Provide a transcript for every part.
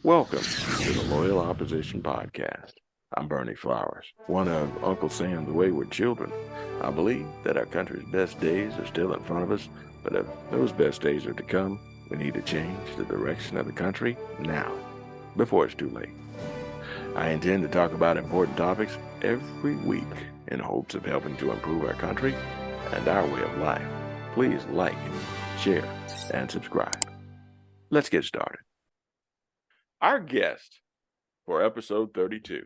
Welcome to the Loyal Opposition Podcast. I'm Bernie Flowers, one of Uncle Sam's wayward children. I believe that our country's best days are still in front of us, but if those best days are to come, we need to change the direction of the country now, before it's too late. I intend to talk about important topics every week in hopes of helping to improve our country and our way of life. Please like, share, and subscribe. Let's get started. Our guest for episode 32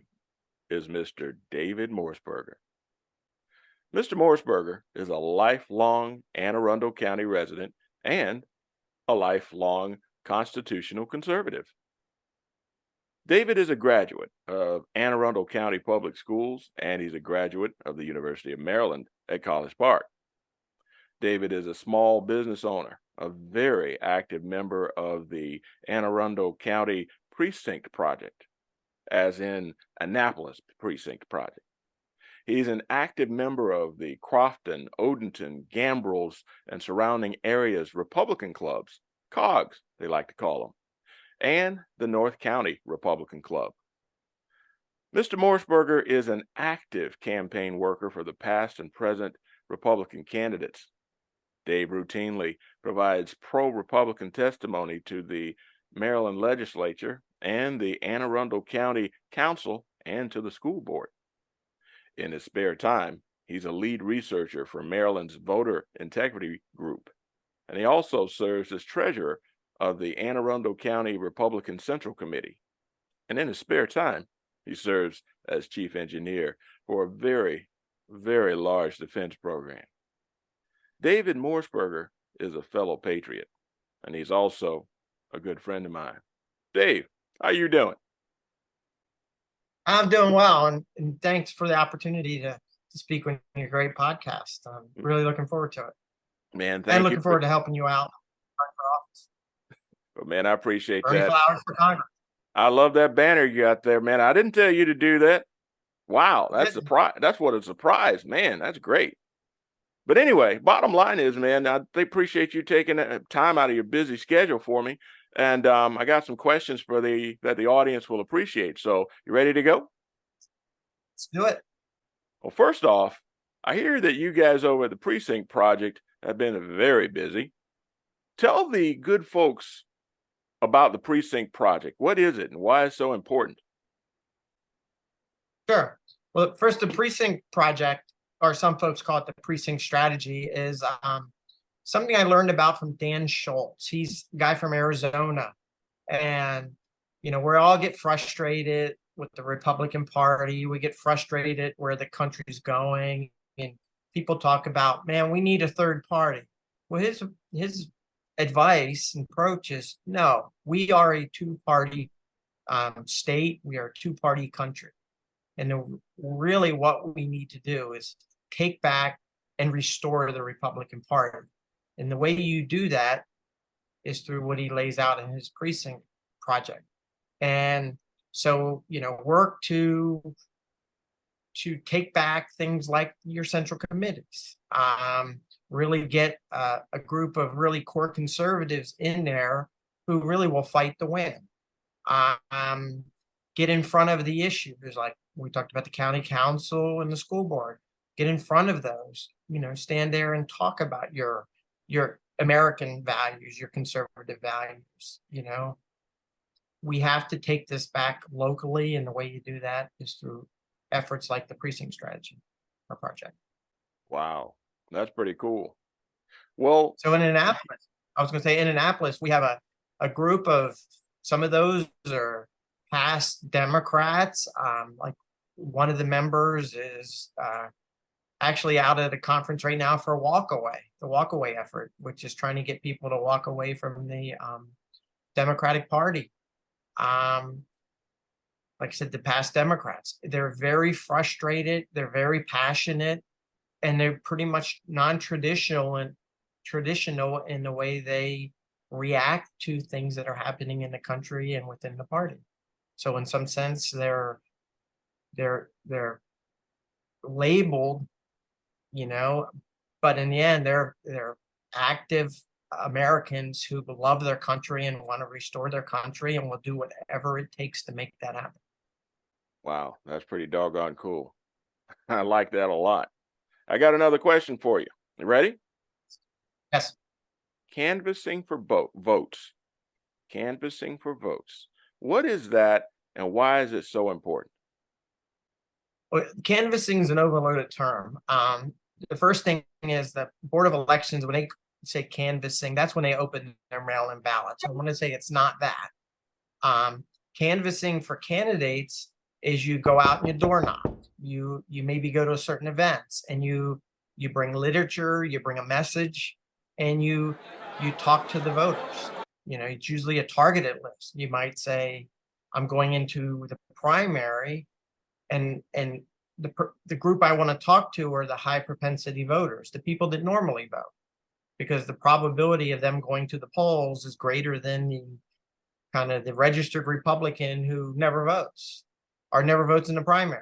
is Mr. David Morsberger. Mr. Morsberger is a lifelong Anne Arundel County resident and a lifelong constitutional conservative. David is a graduate of Anne Arundel County Public Schools, and he's a graduate of the University of Maryland at College Park. David is a small business owner, a very active member of the Anne Arundel County Precinct project, as in Annapolis Precinct project. He's an active member of the Crofton, Odenton, Gambrels, and surrounding areas Republican clubs, COGS, they like to call them, and the North County Republican Club. Mr. Morsberger is an active campaign worker for the past and present Republican candidates. Dave routinely provides pro-Republican testimony to the Maryland Legislature and the Anne Arrundel County Council and to the school board. In his spare time, he's a lead researcher for Maryland's Voter Integrity Group, and he also serves as treasurer of the Anne Arundel County Republican Central Committee. And in his spare time, he serves as chief engineer for a very, very large defense program. David Morsberger is a fellow patriot, and he's also a good friend of mine. Dave, how you doing? I'm doing well, and thanks for the opportunity to speak on your great podcast. I'm really looking forward to it. Man, and looking forward to helping you out for office. Well, man, I appreciate Bernie that. Flowers for Congress. I love that banner you got there, man. I didn't tell you to do that. Wow, that's what a surprise, man. That's great. But anyway, bottom line is, man, I appreciate you taking time out of your busy schedule for me. And I got some questions that the audience will appreciate. So you ready to go? Let's do it. Well, first off, I hear that you guys over at the Precinct Project have been very busy. Tell the good folks about the Precinct Project. What is it and why it's so important? Sure. Well, first, the Precinct Project, or some folks call it the Precinct Strategy, is something I learned about from Dan Schultz. He's a guy from Arizona. And, we all get frustrated with the Republican Party. We get frustrated where the country's going. And people talk about, man, we need a third party. Well, his advice and approach is, no, we are a two-party state. We are a two-party country. And really what we need to do is take back and restore the Republican Party. And the way you do that is through what he lays out in his Precinct Project. And so, work to take back things like your central committees, really get a group of really core conservatives in there who really will fight to win. Get in front of the issues, like we talked about the county council and the school board. Get in front of those, stand there and talk about your American values, your conservative values. We have to take this back locally, and the way you do that is through efforts like the Precinct Strategy or project. Wow, that's pretty cool. Well, so in Annapolis, we have a group of, some of those are past Democrats. Like one of the members is actually out at a conference right now for the walkaway effort, which is trying to get people to walk away from the Democratic Party. Like I said, the past Democrats, they're very frustrated, they're very passionate, and they're pretty much non-traditional and traditional in the way they react to things that are happening in the country and within the party. So in some sense, they're labeled, but in the end, they're active Americans who love their country and want to restore their country and will do whatever it takes to make that happen. Wow, that's pretty doggone cool. I like that a lot. I got another question for you. You ready? Yes. Canvassing for votes. Canvassing for votes. What is that and why is it so important? Well, canvassing is an overloaded term. The first thing is the Board of Elections, when they say canvassing, that's when they open their mail-in ballots. I want to say it's not that. Canvassing for candidates is you go out and you door knock. You maybe go to certain events and you bring literature, you bring a message, and you talk to the voters. It's usually a targeted list. You might say, I'm going into the primary, and the group I want to talk to are the high propensity voters, the people that normally vote, because the probability of them going to the polls is greater than the registered Republican who never votes or never votes in the primary.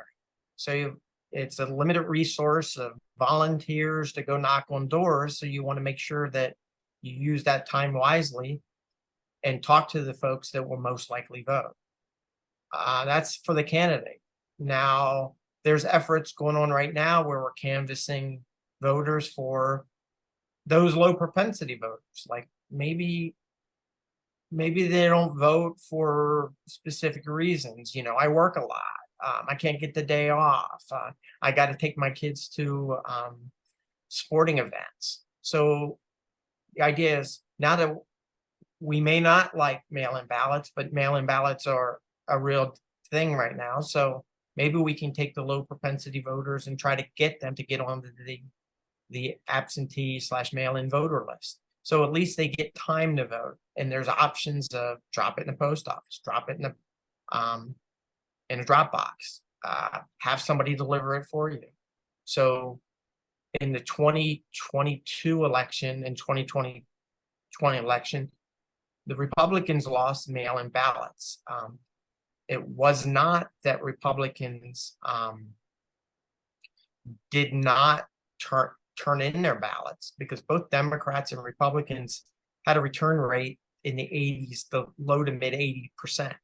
So it's a limited resource of volunteers to go knock on doors. So you want to make sure that you use that time wisely and talk to the folks that will most likely vote. That's for the candidate. Now, there's efforts going on right now where we're canvassing voters for those low propensity voters. Like maybe they don't vote for specific reasons. I work a lot. I can't get the day off. I got to take my kids to sporting events. So the idea is, now that we may not like mail-in ballots, but mail-in ballots are a real thing right now. So maybe we can take the low propensity voters and try to get them to get on the absentee/mail-in voter list. So at least they get time to vote. And there's options of drop it in the post office, drop it in a drop box, have somebody deliver it for you. So in the 2022 election and 2020 election, the Republicans lost mail-in ballots. It was not that Republicans did not turn in their ballots, because both Democrats and Republicans had a return rate in the 80s, the low to mid 80%.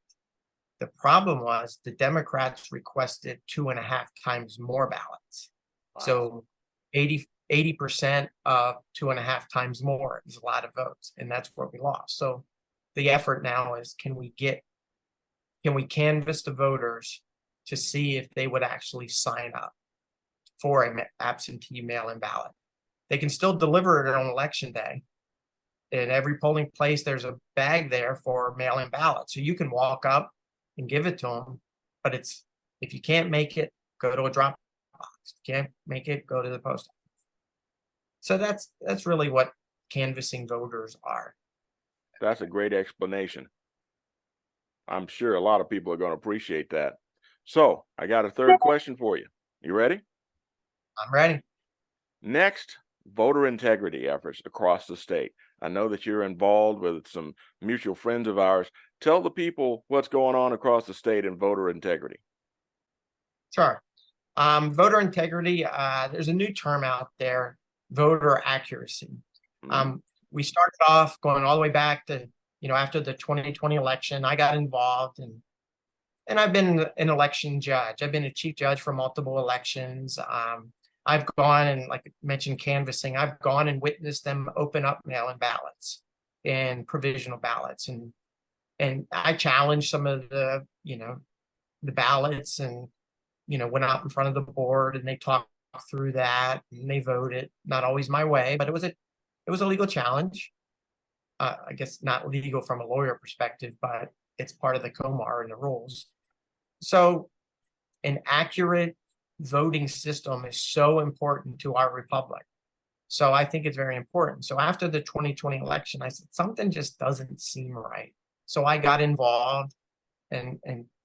The problem was the Democrats requested 2.5 times more ballots. Wow. So 80% of 2.5 times more is a lot of votes, and that's where we lost. So the effort now is, can we canvass the voters to see if they would actually sign up for an absentee mail-in ballot? They can still deliver it on election day. In every polling place, there's a bag there for mail-in ballots. So you can walk up and give it to them, but if you can't make it, go to a drop box. If you can't make it, go to the post office. So that's really what canvassing voters are. That's a great explanation. I'm sure a lot of people are going to appreciate that. So I got a third question for you. You ready? I'm ready. Next, voter integrity efforts across the state. I know that you're involved with some mutual friends of ours. Tell the people what's going on across the state in voter integrity. Sure. Voter integrity, there's a new term out there, voter accuracy. Mm-hmm. We started off going all the way back to, after the 2020 election. I got involved, and I've been an election judge. I've been a chief judge for multiple elections. I've gone and, like I mentioned, canvassing. I've gone and witnessed them open up mail-in ballots and provisional ballots, and I challenged some of the ballots, and went out in front of the board and they talked through that and they voted. Not always my way, but it was a legal challenge. I guess not legal from a lawyer perspective, but it's part of the COMAR and the rules. So an accurate voting system is so important to our republic. So I think it's very important. So after the 2020 election, I said, something just doesn't seem right. So I got involved and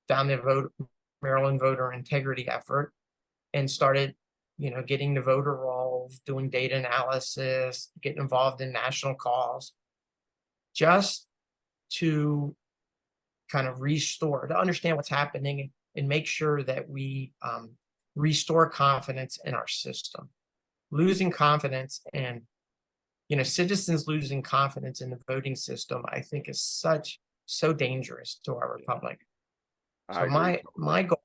found the Maryland voter integrity effort and started, getting the voter rolls, doing data analysis, getting involved in national calls, just to kind of to understand what's happening and make sure that we restore confidence in our system. Losing confidence and, citizens losing confidence in the voting system, I think is so dangerous to our republic. I So agree. my goal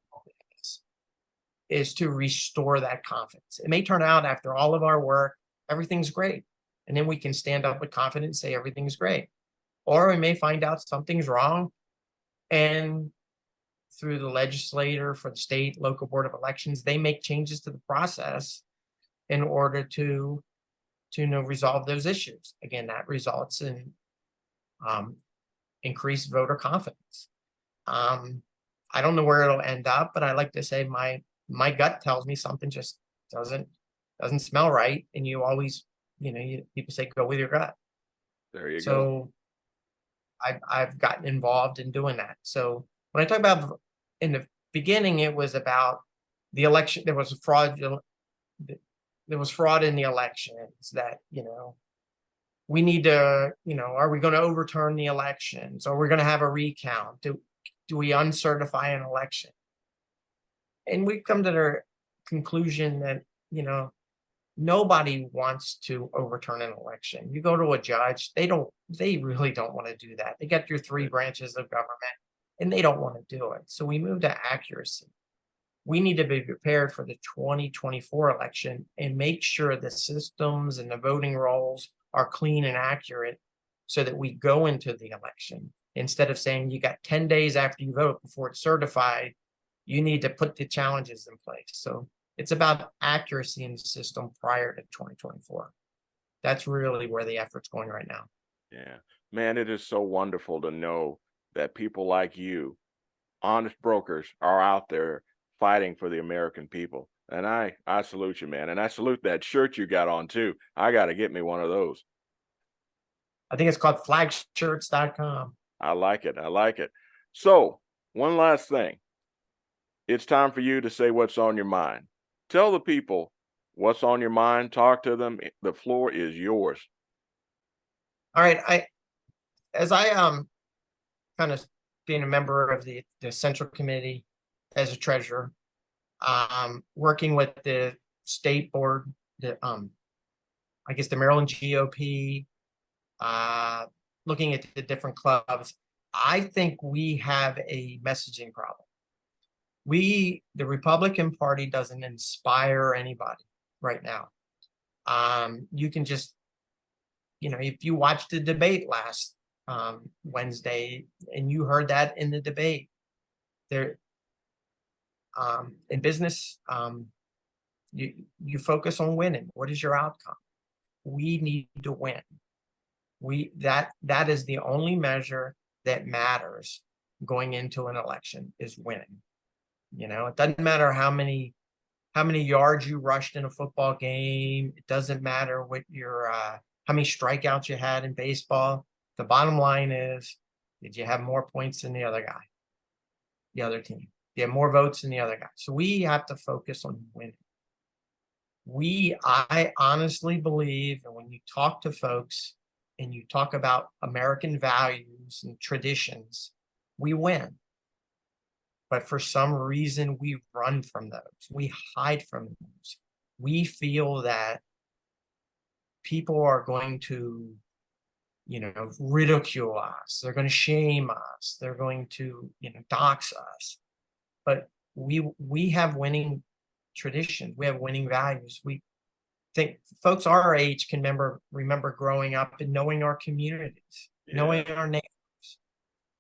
is to restore that confidence. It may turn out after all of our work, everything's great. And then we can stand up with confidence, say everything's great. Or we may find out something's wrong. And through the legislator for the state, local board of elections, they make changes to the process in order to resolve those issues. Again, that results in increased voter confidence. I don't know where it'll end up, but I like to say my gut tells me something just doesn't smell right, and you always, people say go with your gut. There you go. So I've gotten involved in doing that. So when I talk about in the beginning, it was about the election. There was fraud. There was fraud in the elections that, we need to, are we going to overturn the elections? Or we're going to have a recount? Do we uncertify an election? And we've come to the conclusion that, nobody wants to overturn an election. You go to a judge, they really don't want to do that. They got your three branches of government and they don't want to do it. So we move to accuracy. We need to be prepared for the 2024 election and make sure the systems and the voting rolls are clean and accurate so that we go into the election. Instead of saying you got 10 days after you vote before it's certified, you need to put the challenges in place. So it's about accuracy in the system prior to 2024. That's really where the effort's going right now. Yeah, man, it is so wonderful to know that people like you, honest brokers, are out there fighting for the American people. And I salute you, man. And I salute that shirt you got on too. I got to get me one of those. I think it's called flagshirts.com. I like it. I like it. So, one last thing. It's time for you to say what's on your mind. Tell the people what's on your mind. Talk to them. The floor is yours. All right. As I kind of being a member of the central committee as a treasurer, working with the state board, I guess the Maryland GOP, looking at the different clubs, I think we have a messaging problem. The Republican Party doesn't inspire anybody right now. You can just, if you watched the debate last Wednesday and you heard that in the debate, there, in business, you focus on winning. What is your outcome? We need to win. That is the only measure that matters going into an election is winning. It doesn't matter how many yards you rushed in a football game. It doesn't matter what how many strikeouts you had in baseball. The bottom line is, did you have more points than the other guy, the other team? Did you have more votes than the other guy? So we have to focus on winning. I honestly believe, and when you talk to folks and you talk about American values and traditions, we win. But for some reason, we run from those. We hide from those. We feel that people are going to, ridicule us. They're going to shame us. They're going to, dox us. But we have winning traditions. We have winning values. We think folks our age can remember growing up and knowing our communities, knowing our neighbors.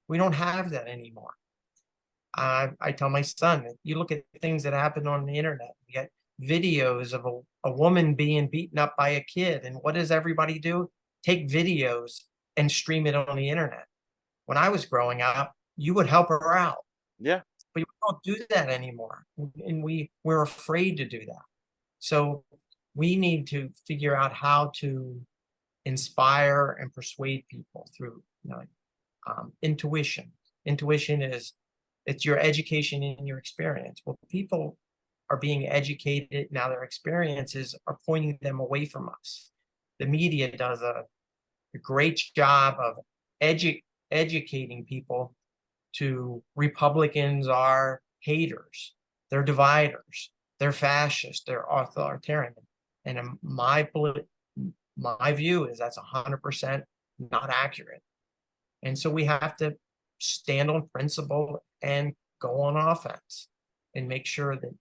We don't have that anymore. I tell my son, you look at things that happen on the internet, you get videos of a woman being beaten up by a kid. And what does everybody do? Take videos and stream it on the internet. When I was growing up, you would help her out. Yeah. But we don't do that anymore. And we're afraid to do that. So we need to figure out how to inspire and persuade people through intuition. Intuition it's your education and your experience. Well, people are being educated now. Their experiences are pointing them away from us. The media does a great job of educating people to Republicans are haters, they're dividers, they're fascist, they're authoritarian. And my My view is that's 100% not accurate. And so we have to stand on principle and go on offense and make sure that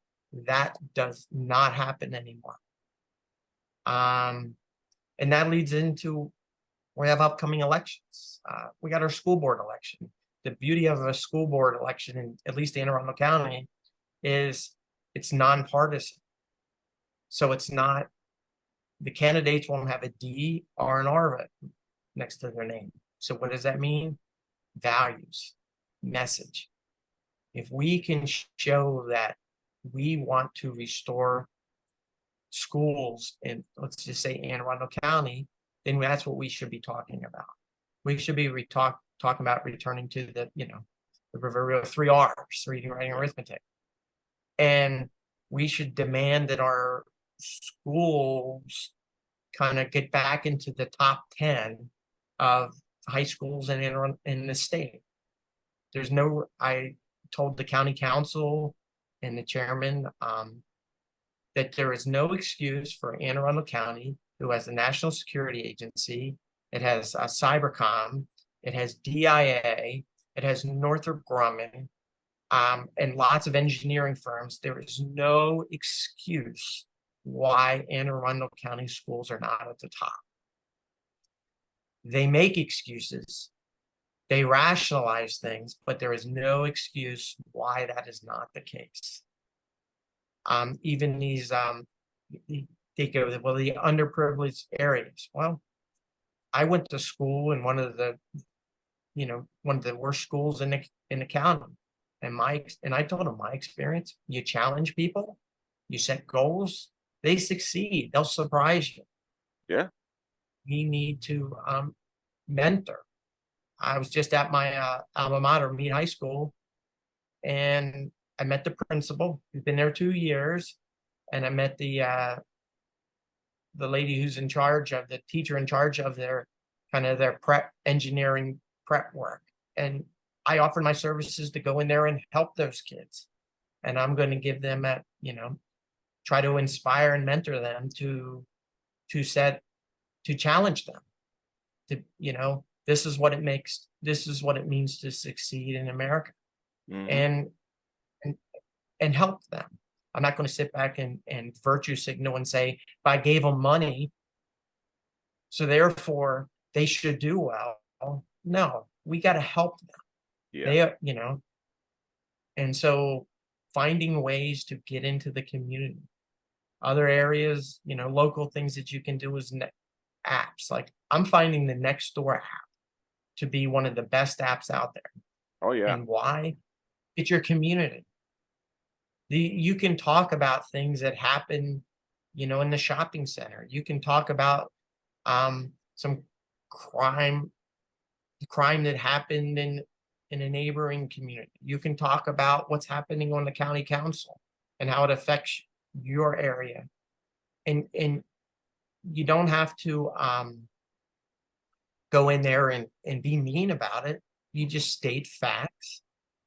that does not happen anymore. And that leads into, we have upcoming elections. We got our school board election. The beauty of a school board election, in at least Anne Arundel County, is it's nonpartisan. So it's not, the candidates won't have a D or an R next to their name. So what does that mean? Values, message. If we can show that we want to restore schools in, let's just say, Anne Arundel County, then that's what we should be talking about. We should be talking about returning to the, the proverbial 3 R's, reading, writing, arithmetic. And we should demand that our schools kind of get back into the top 10 of high schools in the state. There's no, I told the county council and the chairman that there is no excuse for Anne Arundel County, who has the National Security Agency, it has Cybercom, it has DIA, it has Northrop Grumman, and lots of engineering firms. There is no excuse why Anne Arundel County schools are not at the top. They make excuses, they rationalize things, but there is no excuse why that is not the case. Even these, they go, well, the underprivileged areas. Well, I went to school in one of the worst schools in the county, and I told them my experience. You challenge people, you set goals, they succeed. They'll surprise you. Yeah. We need to mentor. I was just at my alma mater, Meade High School, and I met the principal, who's been there 2 years, and I met the lady who's in charge of, the teacher in charge of their prep engineering prep work. And I offered my services to go in there and help those kids. And I'm going to give them try to inspire and mentor them to challenge them to, this is what it means to succeed in America. Mm-hmm. and help them. I'm not going to sit back and virtue signal and say, if I gave them money, so therefore they should do well. No, we got to help them. Yeah. And so finding ways to get into the community. Other areas, local things that you can do is apps. Like I'm finding the Nextdoor app to be one of the best apps out there. Oh yeah. And why? It's your community. You can talk about things that happen, in the shopping center. You can talk about some crime that happened in a neighboring community. You can talk about what's happening on the county council and how it affects your area. And you don't have to go in there and be mean about it. You just state facts,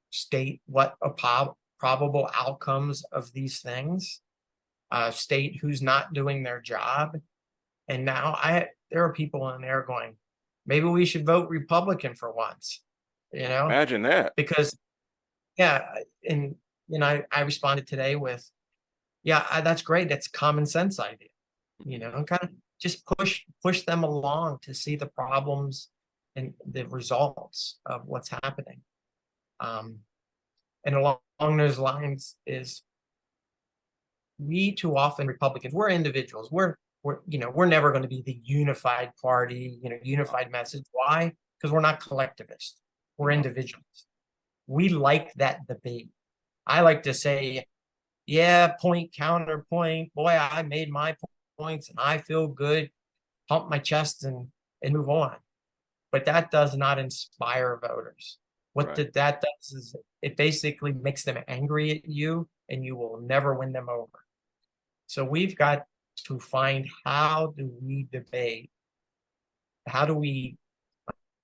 state what probable outcomes of these things, state who's not doing their job. And now there are people in there going, maybe we should vote Republican for once, Imagine that. Because, yeah, and I responded today with, yeah, that's great. That's a common sense idea, and kind of just push them along to see the problems and the results of what's happening. And along those lines is, we too often, Republicans, we're individuals. We're never going to be the unified party, unified message. Why? Because we're not collectivists. We're individuals. We like that debate. I like to say, yeah, point, counterpoint. Boy, I made my points and I feel good. Pump my chest and move on. But that does not inspire voters. What that does is it basically makes them angry at you, and you will never win them over. So we've got to find, how do we debate? How do we,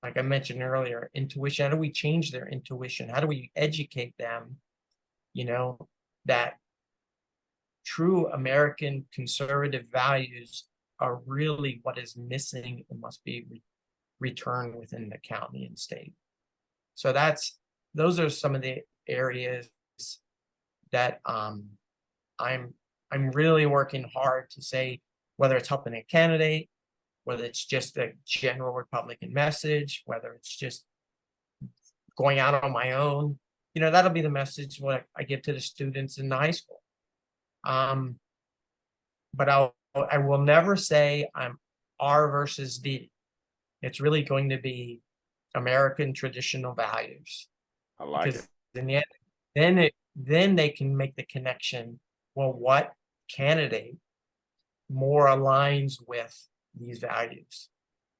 like I mentioned earlier, intuition? How do we change their intuition? How do we educate them, that true American conservative values are really what is missing and must be returned within the county and state. So those are some of the areas that I'm really working hard to say, whether it's helping a candidate, whether it's just a general Republican message, whether it's just going out on my own, that'll be the message what I give to the students in the high school. But I will never say I'm R versus D. It's really going to be American traditional values. I like it. In the end, then they can make the connection. Well, what candidate more aligns with these values?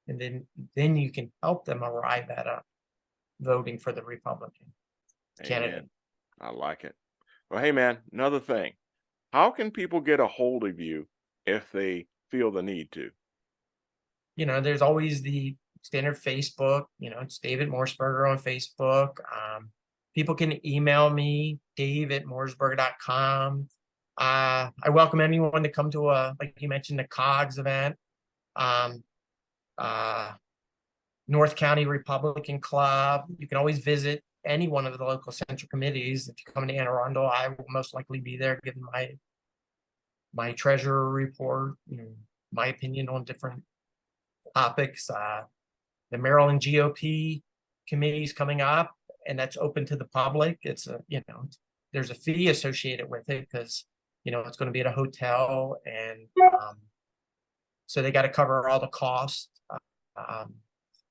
And then you can help them arrive at a voting for the Republican candidate. I like it. Well, hey, man, another thing. How can people get a hold of you if they feel the need to? There's always the standard Facebook, it's David Morsberger on Facebook. People can email me, dave@morsberger.com. I welcome anyone to come to like you mentioned, the COGS event. North County Republican Club. You can always visit any one of the local central committees. If you come to Anne Arrundel, I will most likely be there giving my treasurer report, my opinion on different topics. The Maryland GOP committee is coming up, and that's open to the public. It's there's a fee associated with it because it's going to be at a hotel, and so they got to cover all the costs.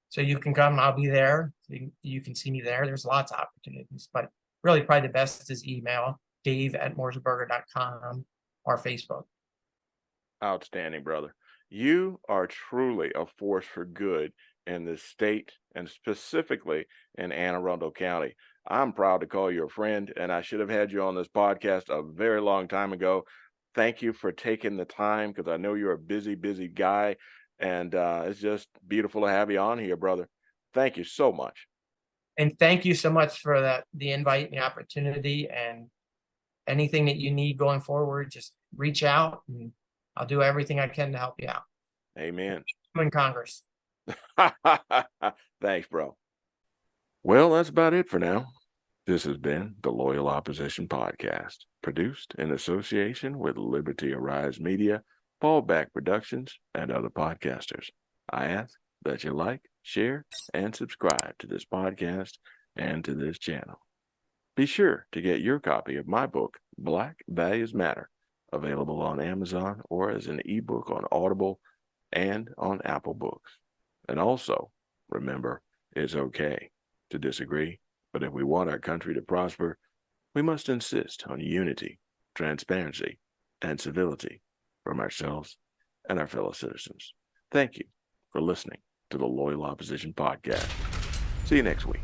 So you can come, I'll be there. You can see me there. There's lots of opportunities, but really probably the best is email, dave@morsberger.com, or Facebook. Outstanding, brother. You are truly a force for good in this state and specifically in Anne Arundel County. I'm proud to call you a friend, and I should have had you on this podcast a very long time ago. Thank you for taking the time, because I know you're a busy, busy guy, and it's just beautiful to have you on here, brother. Thank you so much. And thank you so much for the invite and the opportunity, and anything that you need going forward, just reach out and I'll do everything I can to help you out. Amen. In Congress. Thanks, bro. Well, that's about it for now. This has been the Loyal Opposition Podcast, produced in association with Liberty Arise Media, Fallback Productions, and other podcasters. I ask that you like, share, and subscribe to this podcast and to this channel. Be sure to get your copy of my book, Black Values Matter, available on Amazon or as an ebook on Audible and on Apple Books. And also, remember, it's okay to disagree, but if we want our country to prosper, we must insist on unity, transparency, and civility from ourselves and our fellow citizens. Thank you for listening to the Loyal Opposition Podcast. See you next week.